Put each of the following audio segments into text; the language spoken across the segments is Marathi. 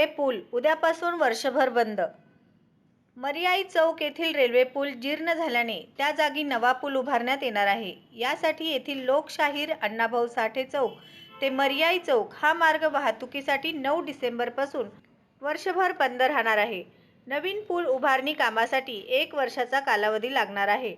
रेल्वे पूल उद्यापासून वर्षभर बंद। मर्याई चौक येथील रेल्वे पूल जीर्ण झाल्याने त्या जागी नवा पूल उभारण्यात येणार आहे। यासाठी येथील लोकशाहीर अण्णाभाऊ साठे चौक ते मर्याई चौक हा मार्ग वाहतुकीसाठी 9 डिसेंबरपासून वर्षभर बंद राहणार आहे। नवीन पूल उभारणी कामासाठी 1 वर्षाचा कालावधी लागणार आहे।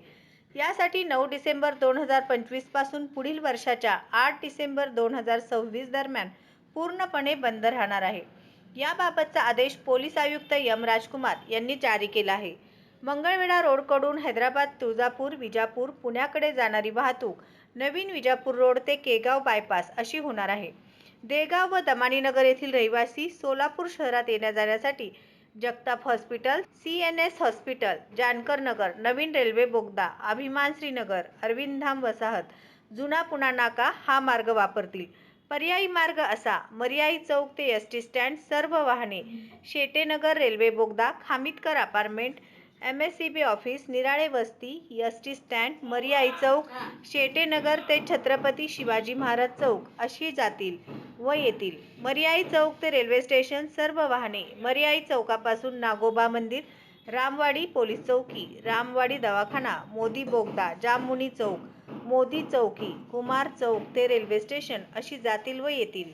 यासाठी 9 डिसेंबर 2025 पासून पुढील वर्षाच्या 8 डिसेंबर 2026 दरम्यान पूर्णपणे बंद राहणार आहे। याबाबतचा आदेश पोलीस आयुक्त एम राजकुमार यांनी जारी केला आहे। मंगळवेढा रोडकडून हैदराबाद, तुळजापूर, विजापूर, पुण्याकडे जाणारी वाहतूक नवीन विजापूर रोड ते केगाव बायपास अशी होणार आहे। देगाव व दमानीनगर येथील रहिवासी सोलापूर शहरात येण्या-जाण्यासाठी Jagtap hospital, CNS hospital, Jankar Nagar, नवीन रेल्वे बोगदा, अभिमान श्रीनगर, अरविंदधाम वसाहत, जुना पुणा नाका हा मार्ग वापरतील। पर्यायी मार्ग असा मर्याई चौक ते ST स्टँड सर्व वाहने, शेटेनगर रेल्वे बोगदा, खामितकर अपार्टमेंट, MSCB ऑफिस, निराळे वस्ती, ST स्टँड, मर्याई चौक, शेटेनगर ते छत्रपती शिवाजी महाराज चौक अशी जातील व येतील। मर्याई चौक ते रेल्वे स्टेशन सर्व वाहने, मर्याई चौकापासून नागोबा मंदिर, रामवाडी पोलीस चौकी, रामवाडी दवाखाना, मोदी बोगदा, जाममुनी चौक, मोदी चौकी, कुमार चौक ते रेल्वे स्टेशन अशी जातील व येतील।